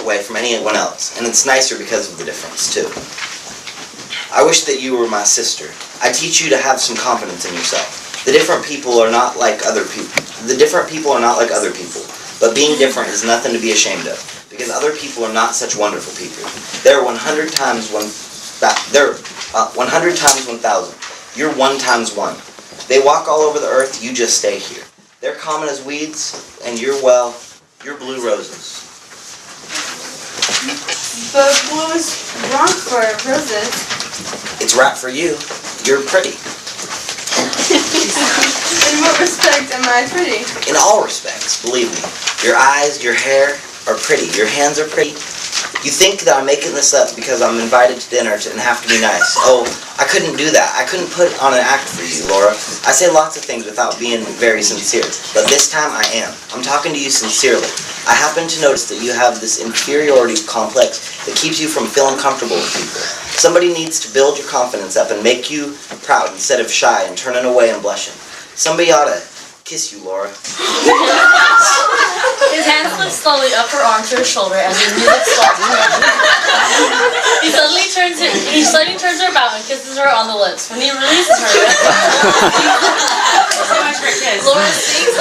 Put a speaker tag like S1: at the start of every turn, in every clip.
S1: way from anyone else, and it's nicer because of the difference, too. I wish that you were my sister. I teach you to have some confidence in yourself. The different people are not like other people. But being different is nothing to be ashamed of, because other people are not such wonderful people. They're 100 times 1,000. You're 1 times 1. They walk all over the earth, you just stay here. They're common as weeds, and you're blue roses.
S2: But blue is wrong for roses.
S1: It's right for you. You're pretty.
S2: In what respect am I pretty?
S1: In all respects, believe me. Your eyes, your hair are pretty. Your hands are pretty. You think that I'm making this up because I'm invited to dinner and have to be nice. Oh, I couldn't do that. I couldn't put on an act for you, Laura. I say lots of things without being very sincere, but this time I am. I'm talking to you sincerely. I happen to notice that you have this inferiority complex that keeps you from feeling comfortable with people. Somebody needs to build your confidence up and make you proud instead of shy and turning away and blushing. Somebody ought to kiss you, Laura.
S3: His hand slips slowly up her arm to her shoulder as his music starts. He suddenly turns her about and kisses her on the lips. When he releases her, Laura sings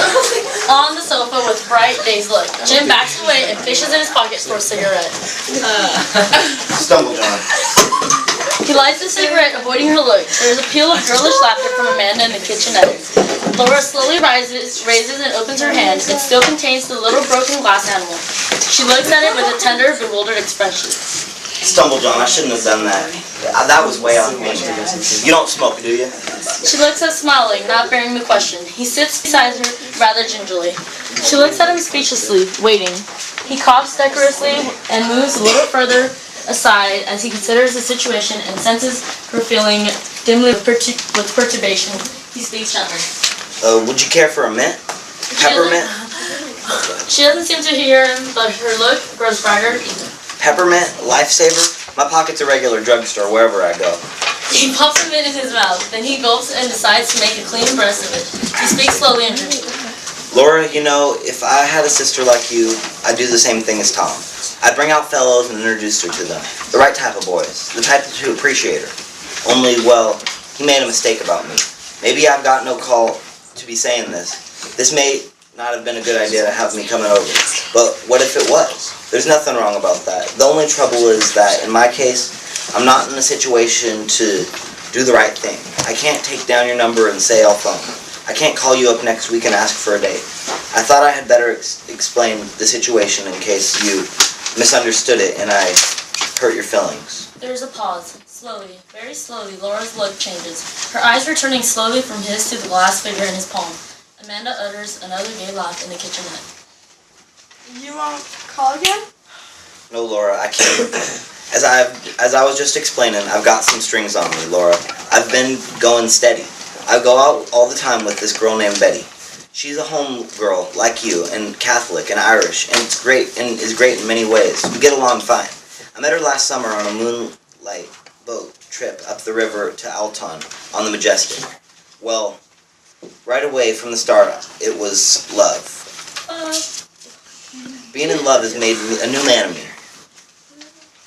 S3: on the sofa with bright dazed look. Jim backs away and fishes in his pocket for a cigarette.
S1: Stumble, John.
S3: He lights the cigarette, avoiding her look. There is a peal of girlish laughter from Amanda in the kitchenette. Laura slowly raises and opens her hand. It still contains the little broken glass animal. She looks at it with a tender, bewildered expression.
S1: Stumble, John. I shouldn't have done that. That was way off me. You don't smoke, do you?
S3: She looks up, smiling, not bearing the question. He sits beside her rather gingerly. She looks at him speechlessly, waiting. He coughs decorously and moves a little further aside as he considers the situation and senses her feeling dimly with perturbation. He speaks gently.
S1: Would you care for a mint? Peppermint?
S3: She doesn't seem to hear him, but her look grows brighter even.
S1: Peppermint? Lifesaver? My pocket's a regular drugstore wherever I go.
S3: He pops a mint in his mouth, then he gulps and decides to make a clean breast of it. He speaks slowly and gently.
S1: Laura, you know, if I had a sister like you, I'd do the same thing as Tom. I'd bring out fellows and introduce her to them. The right type of boys. The type to appreciate her. Only, well, he made a mistake about me. Maybe I've got no call to be saying this. This may not have been a good idea to have me coming over. But what if it was? There's nothing wrong about that. The only trouble is that, in my case, I'm not in a situation to do the right thing. I can't take down your number and say I'll phone. I can't call you up next week and ask for a date. I thought I had better explain the situation in case you misunderstood it and I hurt your feelings.
S3: There's a pause. Slowly, very slowly, Laura's look changes. Her eyes returning slowly from his to the glass figure in his palm. Amanda utters another gay laugh in the kitchenette.
S2: You won't call again?
S1: No, Laura, I can't. As I was just explaining, I've got some strings on me, Laura. I've been going steady. I go out all the time with this girl named Betty. She's a home girl like you, and Catholic and Irish, and is great in many ways. We get along fine. I met her last summer on a moonlight boat trip up the river to Alton on the Majestic. Well, right away from the start, it was love. Being in love has made me a new man of me.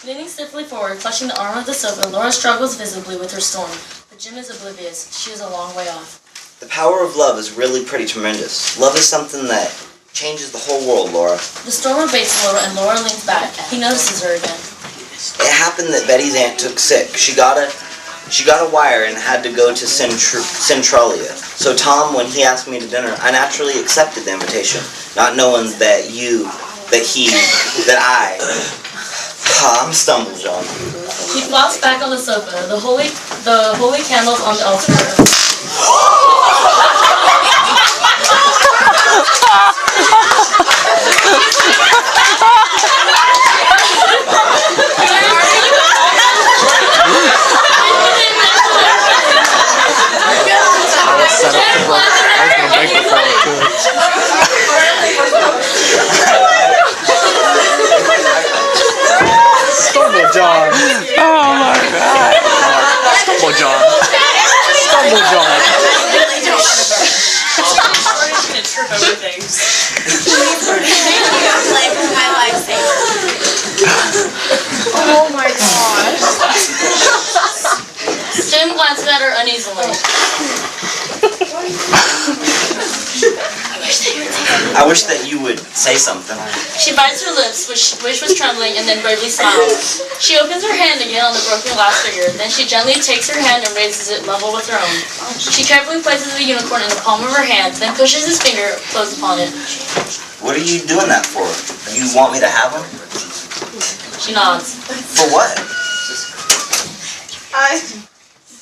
S3: Leaning stiffly forward, clutching the arm of the sofa, Laura struggles visibly with her storm. But Jim is oblivious. She is a long way off.
S1: The power of love is really pretty tremendous. Love is something that changes the whole world, Laura.
S3: The storm abates a little and Laura leans back. He notices her again.
S1: It happened that Betty's aunt took sick. She got a wire and had to go to Centralia. So Tom, when he asked me to dinner, I naturally accepted the invitation, not knowing that I'm stumbled, John.
S3: He flops back on the sofa. The holy candles on the altar.
S4: Stumble John. Oh my God. Stumble John. Stumble John.
S5: Trip over things.
S3: affectionately.
S1: I wish that you would say something.
S3: She bites her lips, which was trembling, and then bravely smiles. She opens her hand again on the broken glass figure. Then she gently takes her hand and raises it level with her own. She carefully places the unicorn in the palm of her hand, then pushes his finger close upon it.
S1: What are you doing that for? You want me to have him?
S3: She nods.
S1: For what?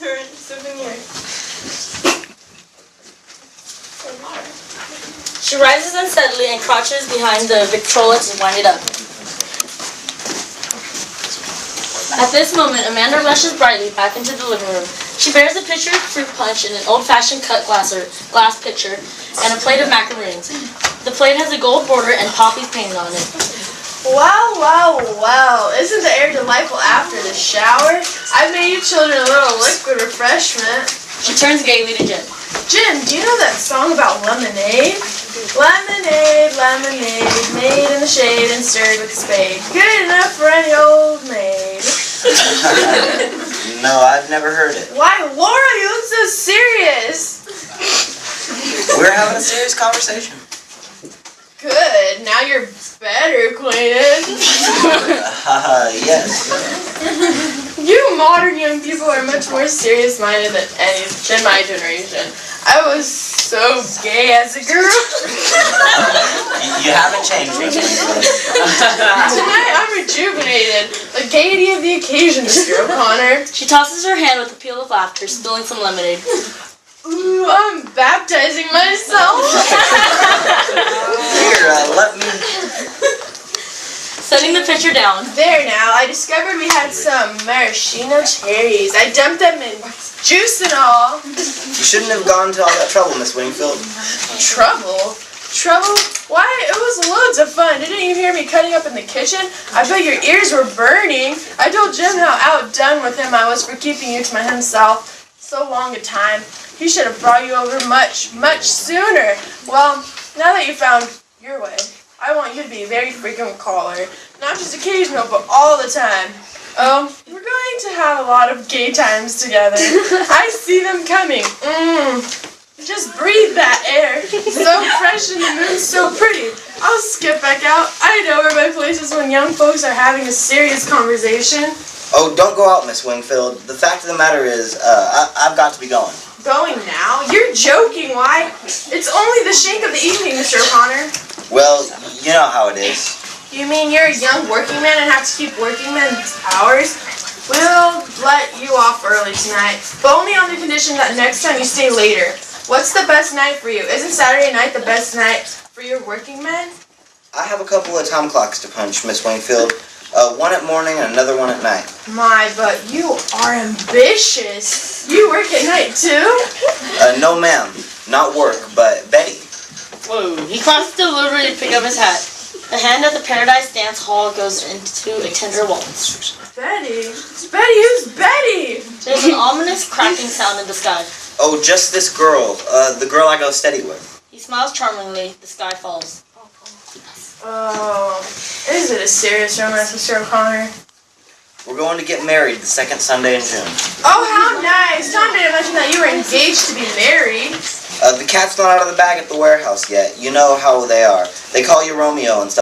S2: For a souvenir.
S3: She rises unsteadily and crouches behind the Victrola to wind it up. At this moment, Amanda rushes brightly back into the living room. She bears a pitcher of fruit punch in an old-fashioned cut glass pitcher and a plate of macaroons. The plate has a gold border and poppies painted on it.
S2: Wow, wow, wow. Isn't the air delightful after the shower? I made you children a little liquid refreshment.
S3: She turns gaily to Jim.
S2: Jim, do you know that song about lemonade? Lemonade, lemonade, made in the shade and stirred with a spade. Good enough for any old maid.
S1: No, I've never heard it.
S2: Why, Laura, you look so serious.
S1: We're having a serious conversation.
S2: Good, now you're better acquainted.
S1: Yes.
S2: You modern young people are much more serious-minded than my generation. I was so gay as a girl.
S1: You haven't changed, Miss Winkler.
S2: Tonight I'm rejuvenated. The gaiety of the occasion, Mr. O'Connor.
S3: She tosses her hand with a peal of laughter, spilling some lemonade.
S2: Ooh, I'm baptizing myself.
S1: Here, let me...
S3: Setting the pitcher down.
S2: There now, I discovered we had some maraschino cherries. I dumped them in juice and all.
S1: You shouldn't have gone to all that trouble, Miss Wingfield.
S2: Trouble? Trouble? Why, it was loads of fun. Didn't you hear me cutting up in the kitchen? I bet your ears were burning. I told Jim how outdone with him I was for keeping you to himself so long a time. He should have brought you over much, much sooner. Well, now that you found your way, I want you to be a very frequent caller. Not just occasional, but all the time. Oh, we're going to have a lot of gay times together. I see them coming. Just breathe that air. So fresh and the moon's so pretty. I'll skip back out. I know where my place is when young folks are having a serious conversation.
S1: Oh, don't go out, Miss Wingfield. The fact of the matter is, I've got to be going.
S2: Going now? You're joking, why? It's only the shank of the evening, Mr. O'Connor.
S1: Well, you know how it is.
S2: You mean you're a young working man and have to keep working men's hours? We'll let you off early tonight, but only on the condition that next time you stay later. What's the best night for you? Isn't Saturday night the best night for your working men?
S1: I have a couple of time clocks to punch, Miss Wingfield. One at morning and another one at night.
S2: My, but you are ambitious. You work at night too?
S1: No ma'am, not work, but Betty.
S3: Whoa. He crosses the delivery to pick up his hat. The hand at the Paradise Dance Hall goes into a tender waltz.
S2: Betty? Betty? Who's Betty?
S3: There's an ominous cracking sound in the sky.
S1: Oh, just this girl, the girl I go steady with.
S3: He smiles charmingly. The sky falls.
S2: Oh, is it a serious romance, Mr. O'Connor?
S1: We're going to get married the second Sunday in June.
S2: Oh, how nice! Tom didn't mention that you were engaged to be married.
S1: The cat's not out of the bag at the warehouse yet. You know how they are. They call you Romeo and stuff.